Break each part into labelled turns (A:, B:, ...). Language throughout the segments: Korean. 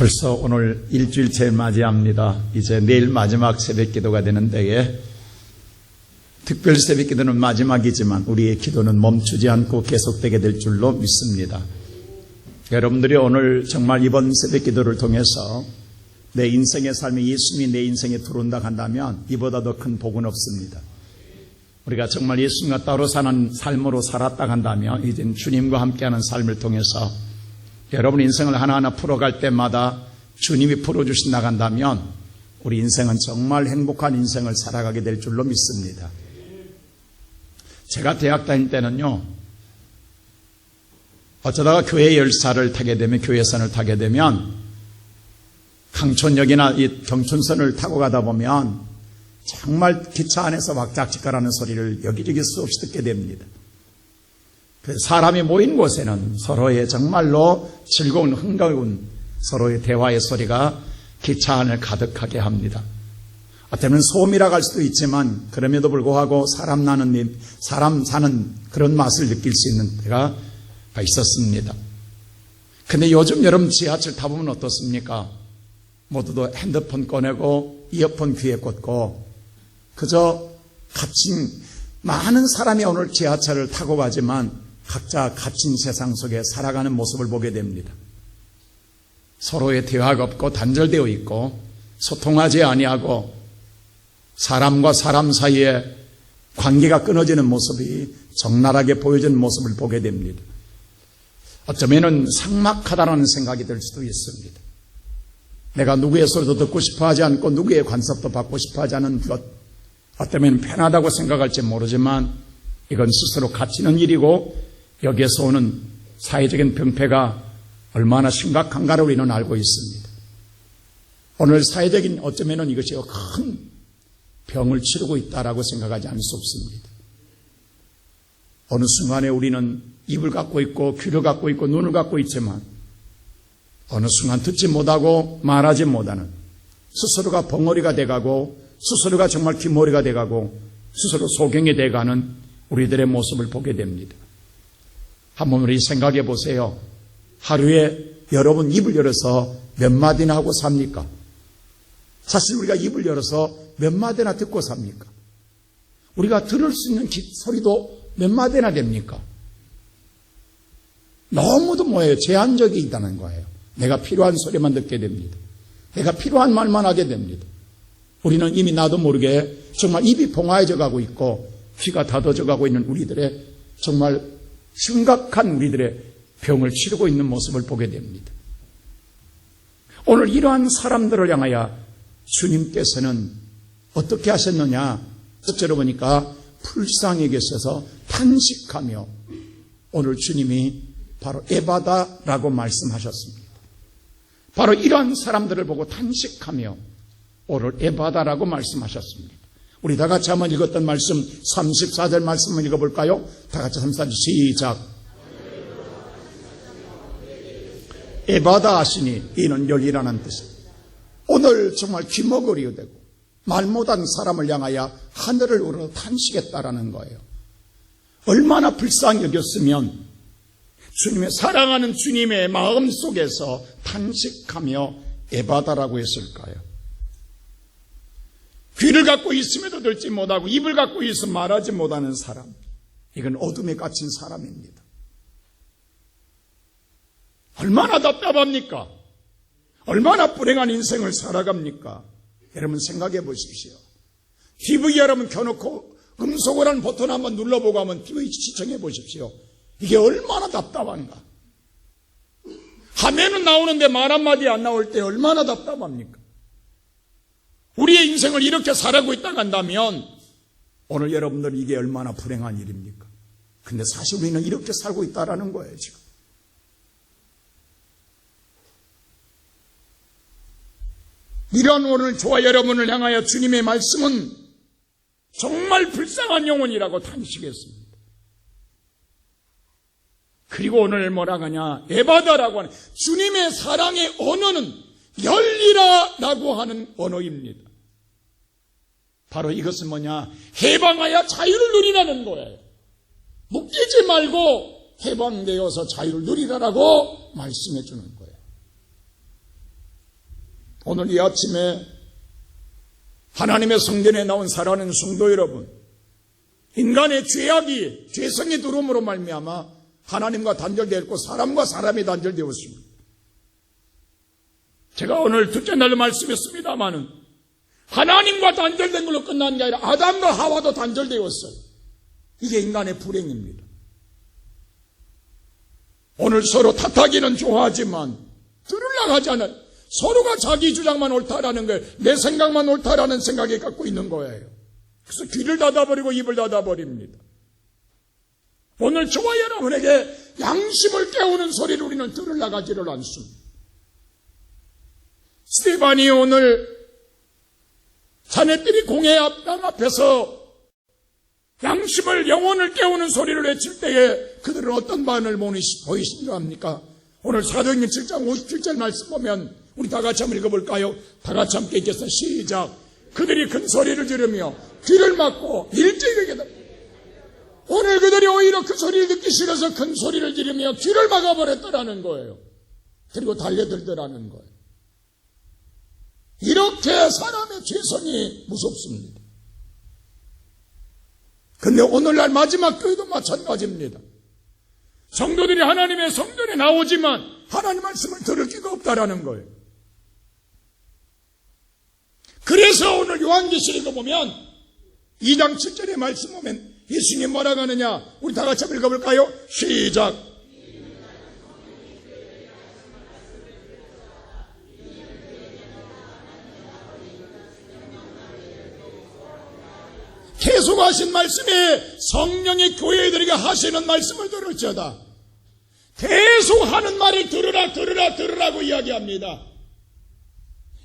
A: 벌써 오늘 일주일째 맞이합니다. 이제 내일 마지막 새벽 기도가 되는 때에 특별 새벽 기도는 마지막이지만 우리의 기도는 멈추지 않고 계속되게 될 줄로 믿습니다. 여러분들이 오늘 정말 이번 새벽 기도를 통해서 내 인생의 삶에 예수님이 내 인생에 들어온다 한다면 이보다 더 큰 복은 없습니다. 우리가 정말 예수님과 따로 사는 삶으로 살았다 한다면 이젠 주님과 함께하는 삶을 통해서 여러분 인생을 하나하나 풀어갈 때마다 주님이 풀어주신다 한다면 우리 인생은 정말 행복한 인생을 살아가게 될 줄로 믿습니다. 제가 대학 다닐 때는요, 어쩌다가 교회 열차를 타게 되면, 교회선을 타게 되면 강촌역이나 이 경춘선을 타고 가다 보면 정말 기차 안에서 왁작지껄하는 소리를 여기저기 수없이 듣게 됩니다. 사람이 모인 곳에는 서로의 정말로 즐거운 흥겨운 서로의 대화의 소리가 기차 안을 가득하게 합니다. 어쩌면 소음이라고 할 수도 있지만 그럼에도 불구하고 사람 사는 그런 맛을 느낄 수 있는 때가 있었습니다. 근데 요즘 여러분 지하철 타보면 어떻습니까? 모두도 핸드폰 꺼내고 이어폰 귀에 꽂고 그저 갇힌 많은 사람이 오늘 지하철을 타고 가지만 각자 갇힌 세상 속에 살아가는 모습을 보게 됩니다. 서로의 대화가 없고 단절되어 있고 소통하지 아니하고 사람과 사람 사이에 관계가 끊어지는 모습이 적나라하게 보여지는 모습을 보게 됩니다. 어쩌면 삭막하다는 생각이 들 수도 있습니다. 내가 누구의 소리도 듣고 싶어 하지 않고 누구의 간섭도 받고 싶어 하지 않은 것, 어쩌면 편하다고 생각할지 모르지만 이건 스스로 갇히는 일이고 여기에서 오는 사회적인 병폐가 얼마나 심각한가를 우리는 알고 있습니다. 오늘 사회적인 어쩌면 이것이 큰 병을 치르고 있다라고 생각하지 않을 수 없습니다. 어느 순간에 우리는 입을 갖고 있고 귀를 갖고 있고 눈을 갖고 있지만 어느 순간 듣지 못하고 말하지 못하는 스스로가 벙어리가 돼가고 스스로가 정말 귀머리가 돼가고 스스로 소경이 돼가는 우리들의 모습을 보게 됩니다. 한번 우리 생각해 보세요. 하루에 여러분 입을 열어서 몇 마디나 하고 삽니까? 사실 우리가 입을 열어서 몇 마디나 듣고 삽니까? 우리가 들을 수 있는 소리도 몇 마디나 됩니까? 너무도 제한적이 있다는 거예요. 내가 필요한 소리만 듣게 됩니다. 내가 필요한 말만 하게 됩니다. 우리는 이미 나도 모르게 정말 입이 봉화해져 가고 있고 귀가 닫아져 가고 있는 우리들의 정말 심각한 우리들의 병을 치르고 있는 모습을 보게 됩니다. 오늘 이러한 사람들을 향하여 주님께서는 어떻게 하셨느냐? 첫째로 보니까 불쌍히 계셔서 탄식하며 오늘 주님이 바로 에바다라고 말씀하셨습니다. 바로 이러한 사람들을 보고 탄식하며 오늘 에바다라고 말씀하셨습니다. 우리 다 같이 한번 읽었던 말씀 34절 말씀 한번 읽어볼까요? 다 같이 34절 시작. 에바다 하시니 이는 열리라는 뜻입니다. 오늘 정말 귀머거리가 되고 말 못한 사람을 향하여 하늘을 우러 탄식했다라는 거예요. 얼마나 불쌍히 여겼으면 주님의 사랑하는 주님의 마음 속에서 탄식하며 에바다라고 했을까요? 귀를 갖고 있음에도 듣지 못하고 입을 갖고 있어 말하지 못하는 사람, 이건 어둠에 갇힌 사람입니다. 얼마나 답답합니까? 얼마나 불행한 인생을 살아갑니까? 여러분 생각해 보십시오. TV 여러분 켜놓고 음속을 한 버튼 한번 눌러보고 한번 TV 시청해 보십시오. 이게 얼마나 답답한가? 화면은 나오는데 말 한마디 안 나올 때 얼마나 답답합니까? 우리의 인생을 이렇게 살아가고 있다고 한다면 오늘 여러분들 이게 얼마나 불행한 일입니까? 근데 사실 우리는 이렇게 살고 있다라는 거예요, 지금. 이런 오늘 저와 여러분을 향하여 주님의 말씀은 정말 불쌍한 영혼이라고 탄식했습니다. 그리고 오늘 뭐라고 하냐? 에바다라고 하는 주님의 사랑의 언어는 열리라라고 하는 언어입니다. 바로 이것은 뭐냐? 해방하여 자유를 누리라는 거예요. 묶이지 말고 해방되어서 자유를 누리라라고 말씀해 주는 거예요. 오늘 이 아침에 하나님의 성전에 나온 사랑하는 성도 여러분, 인간의 죄악이, 죄성이 들어옴으로 말미암아 하나님과 단절되었고 사람과 사람이 단절되었습니다. 제가 오늘 둘째 날로 말씀했습니다마는 하나님과 단절된 걸로 끝난 게 아니라 아담과 하와도 단절되었어요. 이게 인간의 불행입니다. 오늘 서로 탓하기는 좋아하지만 들으려고 하지 않아요. 서로가 자기 주장만 옳다라는 거예요. 내 생각만 옳다라는 생각을 갖고 있는 거예요. 그래서 귀를 닫아버리고 입을 닫아버립니다. 오늘 저와 여러분에게 양심을 깨우는 소리를 우리는 들으려고 하지를 않습니다. 스테반이 오늘 자네들이 공회 땅 앞에서 양심을, 영혼을 깨우는 소리를 외칠 때에 그들은 어떤 반응을 보이신 줄 압니까? 오늘 사도행전 7장 57절 말씀 보면 우리 다 같이 한번 읽어볼까요? 다 같이 함께 읽겠습니다. 시작. 그들이 큰 소리를 지르며 귀를 막고 일제히 얘기하다. 오늘 그들이 오히려 그 소리를 듣기 싫어서 큰 소리를 지르며 귀를 막아버렸더라는 거예요. 그리고 달려들더라는 거예요. 이렇게 사람의 죄성이 무섭습니다. 근데 오늘날 마지막 교회도 마찬가지입니다. 성도들이 하나님의 성전에 나오지만 하나님 말씀을 들을 기가 없다라는 거예요. 그래서 오늘 요한계시록에 보면 2장 7절의 말씀 보면 예수님 뭐라고 하느냐? 우리 다 같이 한번 읽어볼까요? 시작. 계속 하신 말씀에 성령이 교회들에게 하시는 말씀을 들을지어다. 계속 하는 말을 들으라고 이야기합니다.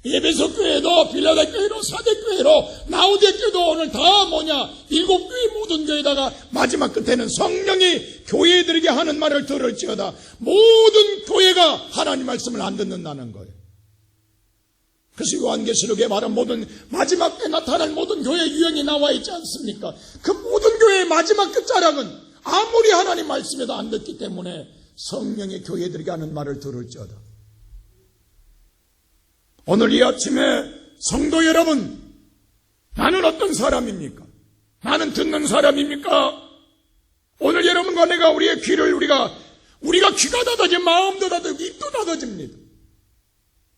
A: 에베소 교회도 빌라델 교회로 사대 교회로 라우디아 교회도 오늘 다 뭐냐? 7교회 모든 교회다가 마지막 끝에는 성령이 교회들에게 하는 말을 들을지어다. 모든 교회가 하나님 말씀을 안 듣는다는 거예요. 그래서 요한계시록에 말한 모든 마지막 때 나타날 모든 교회 유형이 나와 있지 않습니까? 그 모든 교회의 마지막 끝자락은 아무리 하나님 말씀에도 안 듣기 때문에 성령의 교회들에게 하는 말을 들을지어다. 오늘 이 아침에 성도 여러분, 나는 어떤 사람입니까? 나는 듣는 사람입니까? 오늘 여러분과 내가 우리의 귀를 우리가 귀가 닫아지면 마음도 닫아지고 입도 닫아집니다.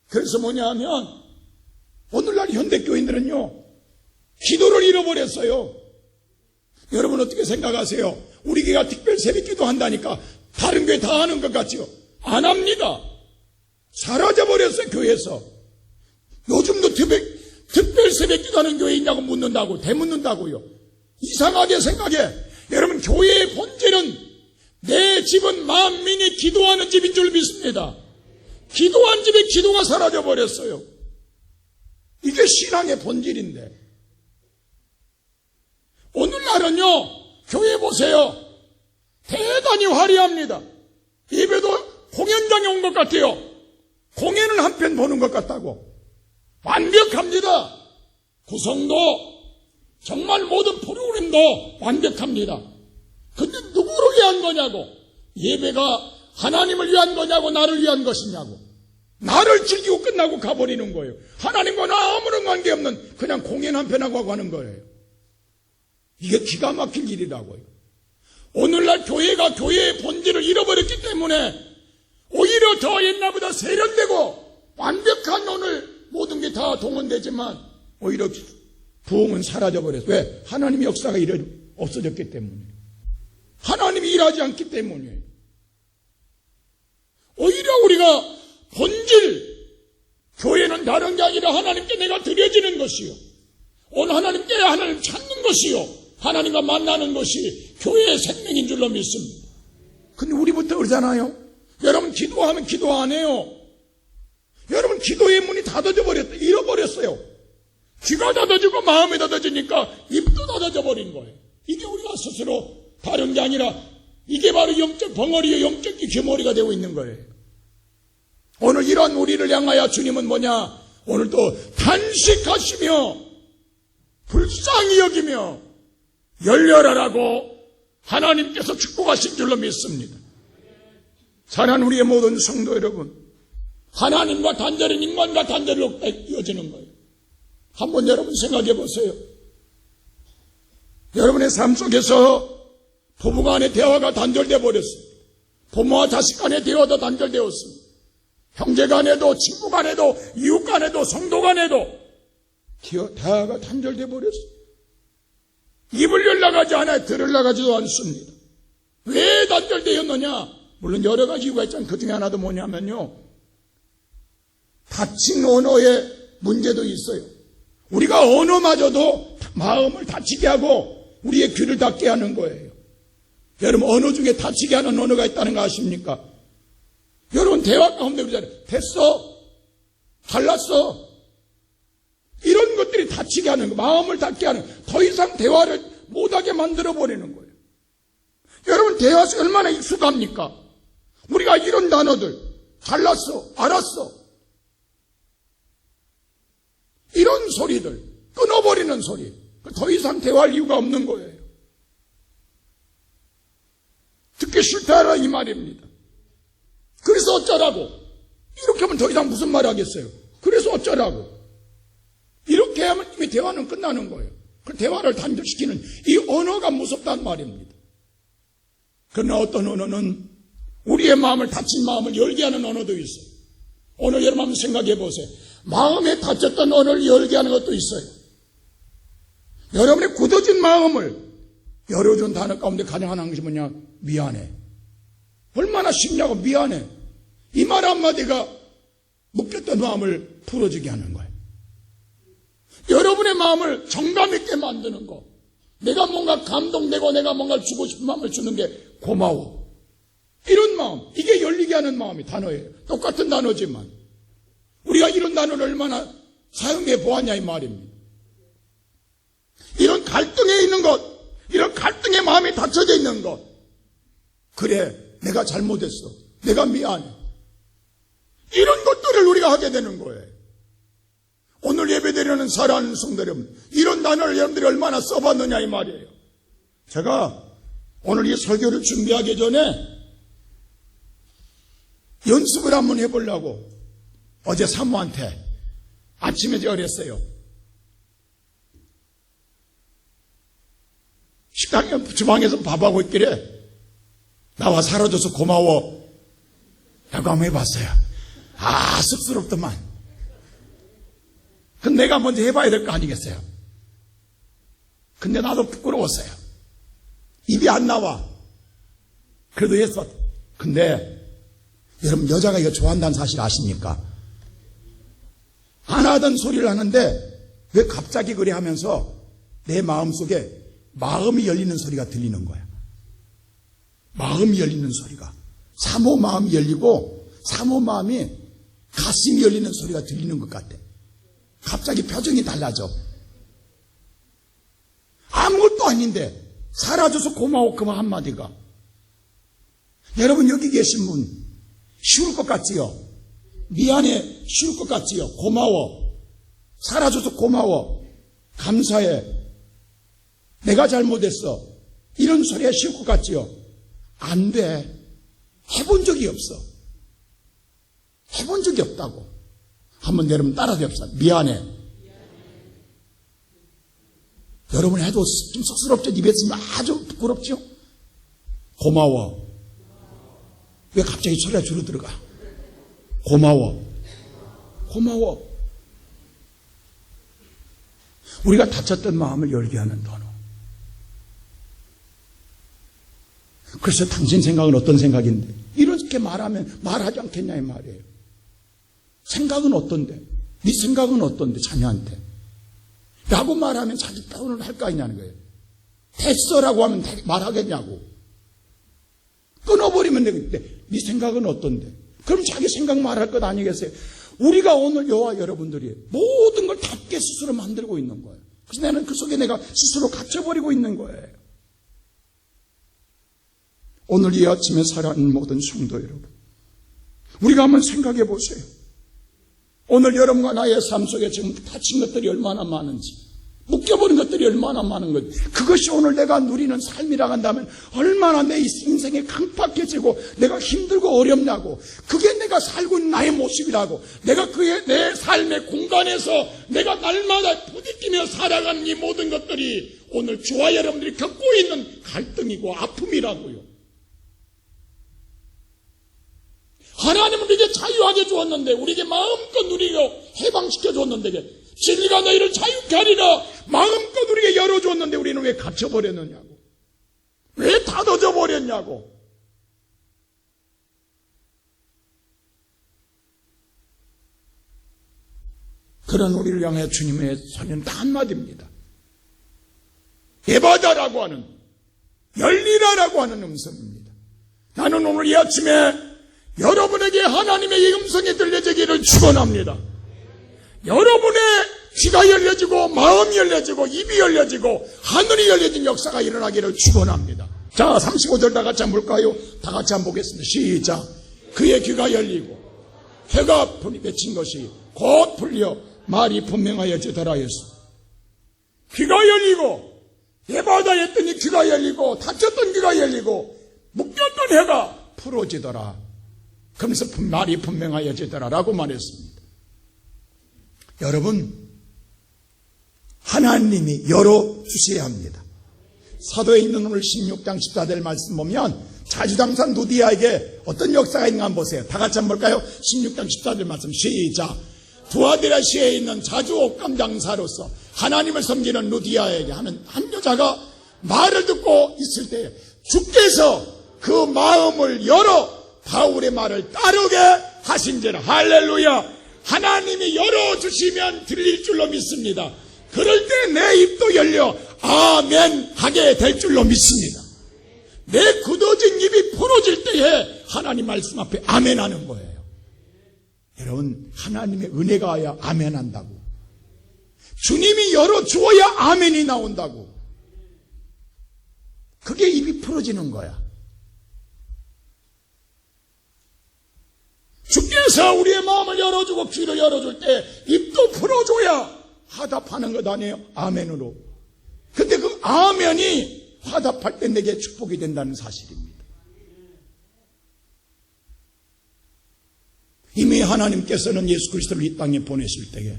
A: 그래서 뭐냐 하면 오늘날 현대교인들은요 기도를 잃어버렸어요. 여러분 어떻게 생각하세요? 우리 교회가 특별 새벽기도 한다니까 다른 교회 다 하는 것 같지요? 안 합니다. 사라져버렸어요. 교회에서. 요즘도 특별 새벽기도 하는 교회 있냐고 묻는다고 되묻는다고요. 이상하게 생각해. 여러분 교회의 본질은 내 집은 만민이 기도하는 집인 줄 믿습니다. 기도한 집에 기도가 사라져버렸어요. 이게 신앙의 본질인데 오늘날은요 교회 보세요. 대단히 화려합니다. 예배도 공연장에 온 것 같아요. 공연을 한 편 보는 것 같다고. 완벽합니다. 구성도 정말 모든 프로그램도 완벽합니다. 근데 누구를 위한 거냐고. 예배가 하나님을 위한 거냐고 나를 위한 것이냐고. 나를 즐기고 끝나고 가버리는 거예요. 하나님과 나 아무런 관계없는 그냥 공연 한 편 하고 가는 거예요. 이게 기가 막힐 일이라고요. 오늘날 교회가 교회의 본질을 잃어버렸기 때문에 오히려 더 옛날보다 세련되고 완벽한 오늘 모든 게 다 동원되지만 오히려 부흥은 사라져버렸어요. 왜? 하나님의 역사가 없어졌기 때문에. 하나님이 일하지 않기 때문이에요. 오히려 우리가 본질, 교회는 다른 게 아니라 하나님께 내가 드려지는 것이요. 오늘 하나님께 하나님 찾는 것이요. 하나님과 만나는 것이 교회의 생명인 줄로 믿습니다. 근데 우리부터 그러잖아요. 여러분 기도하면 기도 안 해요. 여러분 기도의 문이 닫아져 버렸다. 잃어버렸어요. 귀가 닫아지고 마음이 닫아지니까 입도 닫아져 버린 거예요. 이게 우리가 스스로 다른 게 아니라 이게 바로 영적 벙어리의 영적 규모리가 되고 있는 거예요. 오늘 이런 우리를 향하여 주님은 뭐냐? 오늘 또 탄식하시며 불쌍히 여기며 열려라라고 하나님께서 축복하신 줄로 믿습니다. 사랑하는 우리의 모든 성도 여러분, 하나님과 단절은 인간과 단절로 이어지는 거예요. 한번 여러분 생각해 보세요. 여러분의 삶 속에서 부부간의 대화가 단절되어 버렸습니다. 부모와 자식 간의 대화도 단절되었습니다. 형제 간에도 친구 간에도 이웃 간에도 성도 간에도 대화가 단절되어 버렸어요. 입을 열나가지 않아요. 들을 나가지도 않습니다. 왜 단절되었느냐? 물론 여러 가지 이유가 있지만 그 중에 하나도 뭐냐면요, 다친 언어의 문제도 있어요. 우리가 언어마저도 마음을 다치게 하고 우리의 귀를 닫게 하는 거예요. 여러분, 언어 중에 다치게 하는 언어가 있다는 거 아십니까? 여러분, 대화 가운데 그러잖아요. 됐어, 잘났어, 이런 것들이 다치게 하는 거, 마음을 닫게 하는, 더 이상 대화를 못하게 만들어버리는 거예요. 여러분, 대화 얼마나 익숙합니까? 우리가 이런 단어들, 잘났어, 알았어, 이런 소리들, 끊어버리는 소리, 더 이상 대화할 이유가 없는 거예요. 듣기 싫다라 이 말입니다. 그래서 어쩌라고? 이렇게 하면 더 이상 무슨 말 하겠어요? 그래서 어쩌라고? 이렇게 하면 이미 대화는 끝나는 거예요. 그 대화를 단절시키는 이 언어가 무섭단 말입니다. 그러나 어떤 언어는 우리의 마음을, 닫힌 마음을 열게 하는 언어도 있어요. 오늘 여러분 한번 생각해 보세요. 마음에 닫혔던 언어를 열게 하는 것도 있어요. 여러분의 굳어진 마음을 열어준 단어 가운데 가장 하나인 것이 뭐냐? 미안해. 얼마나 쉽냐고, 미안해. 이 말 한마디가 묶였던 마음을 풀어주게 하는 거예요. 여러분의 마음을 정감 있게 만드는 거, 내가 뭔가 감동되고 내가 뭔가 주고 싶은 마음을 주는 게 고마워, 이런 마음, 이게 열리게 하는 마음이 단어예요. 똑같은 단어지만 우리가 이런 단어를 얼마나 사용해 보았냐 이 말입니다. 이런 갈등에 있는 것, 이런 갈등의 마음이 닫혀져 있는 것, 그래, 내가 잘못했어, 내가 미안해, 이런 것들을 우리가 하게 되는 거예요. 오늘 예배드리는 사랑하는 성도 여러분, 이런 단어를 여러분들이 얼마나 써봤느냐 이 말이에요. 제가 오늘 이 설교를 준비하기 전에 연습을 한번 해보려고 어제 사모한테 아침에 제가 그랬어요. 식당에 주방에서 밥하고 있길래 나와 살아줘서 고마워 라고 한번 해봤어요. 아, 쑥스럽더만. 근데 내가 먼저 해봐야 될 거 아니겠어요? 근데 나도 부끄러웠어요. 입이 안 나와. 그래도 했어. 근데 여러분, 여자가 이거 좋아한다는 사실 아십니까? 안 하던 소리를 하는데 왜 갑자기 그래 하면서 내 마음속에 마음이 열리는 소리가 들리는 거야. 마음이 열리는 소리가, 사모 마음이 열리고 사모 마음이 가슴이 열리는 소리가 들리는 것 같아. 갑자기 표정이 달라져. 아무것도 아닌데 살아줘서 고마워 그 한마디가. 여러분, 여기 계신 분 쉬울 것 같지요? 미안해 쉬울 것 같지요? 고마워, 살아줘서 고마워, 감사해, 내가 잘못했어, 이런 소리가 쉬울 것 같지요? 안 돼. 해본 적이 없어. 해본 적이 없다고. 한번 여러분 따라서 해봅시다. 미안해. 여러분 해도 좀 쑥스럽죠? 입에 쓰면 아주 부끄럽죠? 고마워. 왜 갑자기 소리가 줄어 들어가? 고마워. 고마워. 우리가 다쳤던 마음을 열게 하는 단어. 그래서 당신 생각은 어떤 생각인데? 이렇게 말하면 말하지 않겠냐 이 말이에요. 생각은 어떤데? 네 생각은 어떤데 자녀한테? 라고 말하면 자기 표현을 할 거 아니냐는 거예요. 됐어라고 하면 말하겠냐고. 끊어버리면 되겠는데 네 생각은 어떤데? 그럼 자기 생각 말할 것 아니겠어요? 우리가 오늘 여와 여러분들이 모든 걸 닫게 스스로 만들고 있는 거예요. 그래서 나는 그 속에 내가 스스로 갇혀버리고 있는 거예요. 오늘 이 아침에 살아있는 모든 성도 여러분, 우리가 한번 생각해 보세요. 오늘 여러분과 나의 삶 속에 지금 다친 것들이 얼마나 많은지, 묶여버린 것들이 얼마나 많은 것. 그것이 오늘 내가 누리는 삶이라고 한다면 얼마나 내 인생이 강팍해지고 내가 힘들고 어렵냐고. 그게 내가 살고 있는 나의 모습이라고. 내가 그의 내 삶의 공간에서 내가 날마다 부딪히며 살아가는 이 모든 것들이 오늘 저와 여러분들이 겪고 있는 갈등이고 아픔이라고요. 하나님은 우리에게 자유하게 주었는데, 우리에게 마음껏 누리고 해방시켜 줬는데, 진리가 너희를 자유케 하리라 마음껏 우리에게 열어줬는데 우리는 왜 갇혀버렸느냐고. 왜 닫아져 버렸냐고. 그런 우리를 향해 주님의 소리는 단 한마디입니다. 예바다라고 하는, 열리라라고 하는 음성입니다. 나는 오늘 이 아침에 여러분에게 하나님의 음성이 들려지기를 축원합니다. 여러분의 귀가 열려지고 마음이 열려지고 입이 열려지고 하늘이 열려진 역사가 일어나기를 축원합니다. 자, 35절 다 같이 한번 볼까요? 다 같이 한번 보겠습니다. 시작. 그의 귀가 열리고 해가 맺힌 것이 곧 풀려 말이 분명하여지더라 했어. 귀가 열리고 예바다에 했더니 귀가 열리고 닫혔던 귀가 열리고 묶였던 해가 풀어지더라. 그러면서 말이 분명하여지더라라고 말했습니다. 여러분, 하나님이 열어주셔야 합니다. 사도에 있는 오늘 16장 14절 말씀 보면 자주장산 누디아에게 어떤 역사가 있는가 한번 보세요. 다 같이 한번 볼까요? 16장 14절 말씀 시작. 두아디라시에 있는 자주 옷감 장사로서 하나님을 섬기는 누디아에게 하는 한 여자가 말을 듣고 있을 때 주께서 그 마음을 열어 바울의 말을 따르게 하신지라. 할렐루야. 하나님이 열어주시면 들릴 줄로 믿습니다. 그럴 때 내 입도 열려 아멘 하게 될 줄로 믿습니다. 내 굳어진 입이 풀어질 때에 하나님 말씀 앞에 아멘 하는 거예요. 여러분, 하나님의 은혜가 와야 아멘 한다고. 주님이 열어주어야 아멘이 나온다고. 그게 입이 풀어지는 거야. 주께서 우리의 마음을 열어주고 귀를 열어줄 때 입도 풀어줘야 화답하는 것 아니에요? 아멘으로. 근데 그 아멘이 화답할 때 내게 축복이 된다는 사실입니다. 이미 하나님께서는 예수 그리스도를 이 땅에 보내실 때에,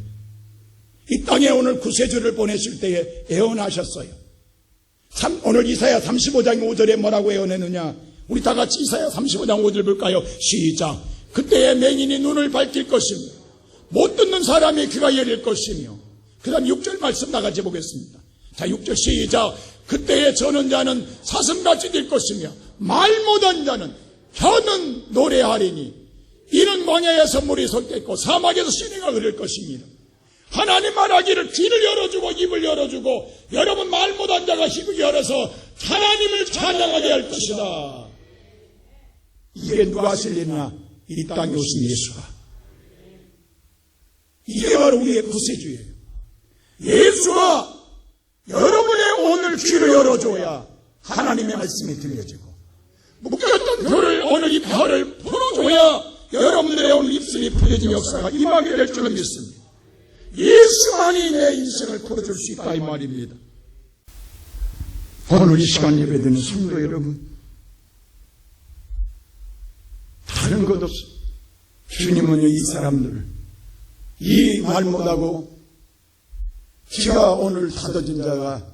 A: 이 땅에 오늘 구세주를 보내실 때에 예언하셨어요. 오늘 이사야 35장 5절에 뭐라고 예언했느냐? 우리 다 같이 이사야 35장 5절 볼까요? 시작. 그때의 맹인이 눈을 밝힐 것이며 못 듣는 사람이 귀가 열릴 것이며, 그 다음 6절 말씀 다 같이 보겠습니다. 자, 6절 시작. 그때의 저는 자는 사슴같이 될 것이며 말 못한 자는 혀는 노래하리니 이는 광야에서 물이 솟겠고 사막에서 시내가 흐를 것입니다. 하나님 말하기를 귀를 열어주고 입을 열어주고 여러분 말 못한 자가 입을 열어서 하나님을 찬양하게 할 것이다. 이게 누가 하실 일이냐? 이 땅에 오신 예수가. 이게 바로 우리의 구세주예요. 예수가 여러분의 오늘 귀를 열어줘야 하나님의 말씀이 들려지고, 묶였던 혀를 오늘 이 혀를 풀어줘야 여러분들의 오늘 입술이 풀려진 역사가 임하게 될 줄로 믿습니다. 예수만이 내 인생을 풀어줄 수 있다 이 말입니다. 오늘 이 시간 예배드리는 성도 여러분, 다른 것 없어. 주님은 이 사람들, 이 말 못하고 귀가 오늘 닫아진 자가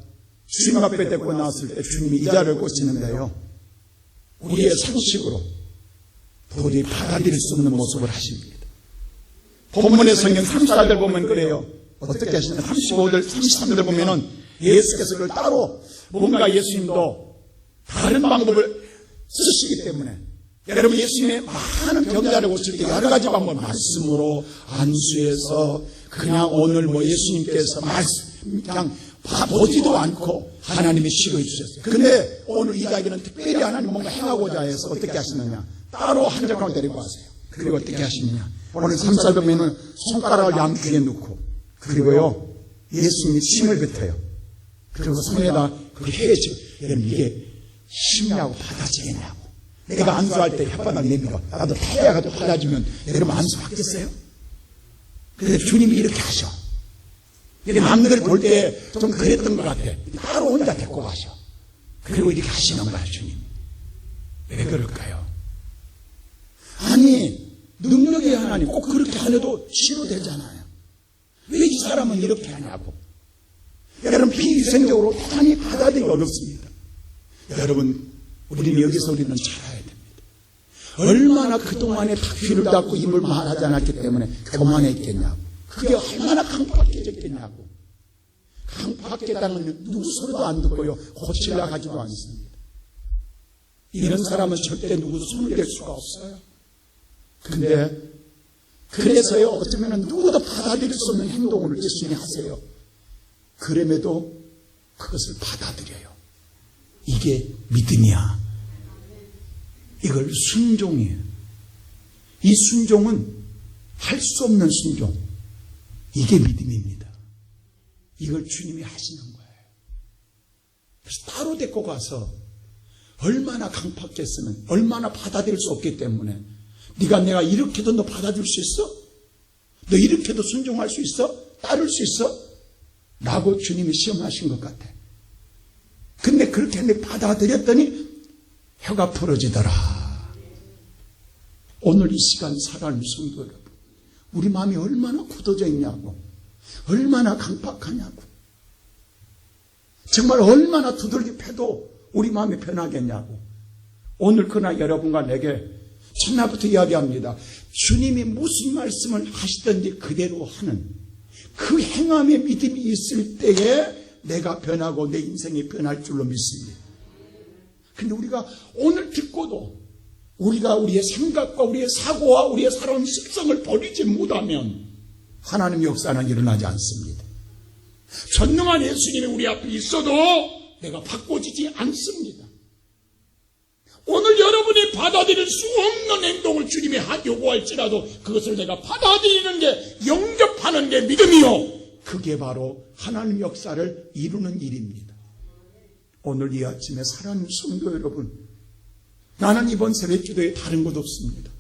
A: 주님 앞에 데리고 나왔을 때 주님이 이 자를 고치는데요, 우리의 상식으로 도저히 받아들일 수 없는 모습을 하십니다. 본문의 성경 34절 보면 그래요. 어떻게 하시냐? 35절, 33절 보면은 예수께서 그걸 따로 뭔가 예수님도 다른 방법을 쓰시기 때문에, 여러분 예수님의 많은 병자를 고칠 때 여러 가지 방법, 말씀으로 안수해서 그냥 오늘 예수님께서 말씀 그냥 보지도 않고 하나님이 치료해 주셨어요. 근데 오늘 이 자기는 특별히 하나님 뭔가 행하고자 해서 어떻게 하시느냐? 따로 한 적을 데리고 와세요. 그리고 어떻게 하시느냐? 오늘 3살 보면은 손가락을 양귀에 넣고, 그리고요 예수님이 침을 뱉어요. 그리고 손에다 그렇게 해야죠. 여러분 이게 심냐고 받아지겠냐고. 내가 안수할 때 혓바닥 내밀어. 나도 태야가지고 받아주면 여러분 안수 받겠어요? 근데 주님이 이렇게 하셔. 이게 남들 볼 때 좀 그랬던 것 같아. 따로 혼자 데리고 가셔. 그리고 이렇게 하시는 거야, 주님. 왜 그럴까요? 아니, 능력의 하나님 꼭 그렇게 안 해도 치료되잖아요. 왜 이 사람은 이렇게 하냐고. 여러분, 비위생적으로 대단히 받아들이기 어렵습니다. 여러분, 우리는 여기서 우리는 잘해야 됩니다. 얼마나 그동안에 다 귀를 닫고 입을 말하지 않았기 때문에 교만했겠냐고. 그게 얼마나 강팍해졌겠냐고. 강팍했다는 누구 소리도 안 듣고요. 고치려 하지도 않습니다. 이런 사람은 절대 누구도 손을 댈 수가 없어요. 근데 그래서요, 어쩌면 누구도 받아들일 수 없는 행동을 예수님이 하세요. 그럼에도 그것을 받아들여요. 이게 믿음이야. 이걸 순종이에요. 이 순종은 할 수 없는 순종. 이게 믿음입니다. 이걸 주님이 하시는 거예요. 그래서 따로 데리고 가서 얼마나 강팍했으면, 얼마나 받아들일 수 없기 때문에 네가 내가 이렇게도 너 받아들일 수 있어? 너 이렇게도 순종할 수 있어? 따를 수 있어? 라고 주님이 시험하신 것 같아. 근데 그렇게 내 받아들였더니 혀가 풀어지더라. 오늘 이 시간 사랑하는 성도 여러분, 우리 마음이 얼마나 굳어져 있냐고, 얼마나 강팍하냐고, 정말 얼마나 두들겨 패도 우리 마음이 변하겠냐고. 오늘 그러나 여러분과 내게 첫날부터 이야기합니다. 주님이 무슨 말씀을 하시든지 그대로 하는 그 행함의 믿음이 있을 때에 내가 변하고 내 인생이 변할 줄로 믿습니다. 근데 우리가 오늘 듣고도 우리가 우리의 생각과 우리의 사고와 우리의 살아온 습성을 버리지 못하면 하나님의 역사는 일어나지 않습니다. 전능한 예수님이 우리 앞에 있어도 내가 바꿔지지 않습니다. 오늘 여러분이 받아들일 수 없는 행동을 주님이 요구할지라도 그것을 내가 받아들이는 게, 영접하는 게 믿음이요, 그게 바로 하나님의 역사를 이루는 일입니다. 오늘 이 아침에 사랑하는 성도 여러분, 나는 이번 새벽기도에 다른 것 없습니다.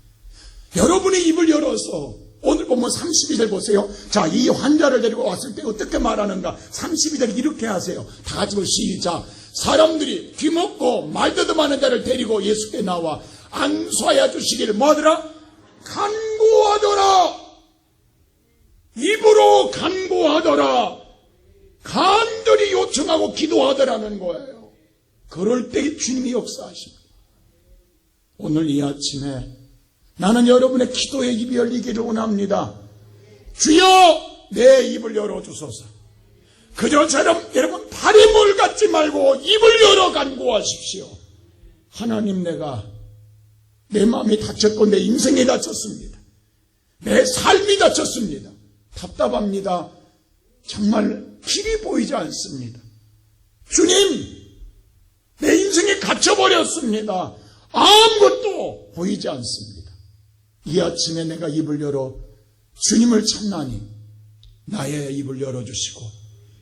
A: 여러분이 입을 열어서 오늘 보면 32절 보세요. 자, 이 환자를 데리고 왔을 때 어떻게 말하는가. 32절 이렇게 하세요. 다 같이 시작. 사람들이 귀먹고 말더듬하는 자를 데리고 예수께 나와 안수하여 주시기를 뭐하더라? 간구하더라. 입으로 간구하더라. 간절히 요청하고 기도하더라는 거예요. 그럴 때 주님이 역사하십니다. 오늘 이 아침에 나는 여러분의 기도의 입이 열리기를 원합니다. 주여, 내 입을 열어주소서. 그저처럼 여러분 발에 물 갖지 말고 입을 열어 간구하십시오. 하나님, 내 마음이 다쳤고 내 인생이 다쳤습니다. 내 삶이 다쳤습니다. 답답합니다. 정말 길이 보이지 않습니다. 주님, 내 인생이 갇혀버렸습니다. 아무것도 보이지 않습니다. 이 아침에 내가 입을 열어 주님을 찾나니 나의 입을 열어주시고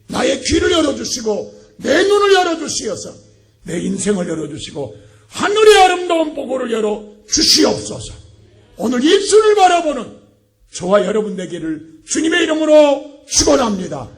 A: 나의 귀를 열어주시고 내 눈을 열어주시어서 내 인생을 열어주시고 하늘의 아름다운 보고를 열어주시옵소서. 오늘 예수를 바라보는 저와 여러분 되기를 주님의 이름으로 축원합니다.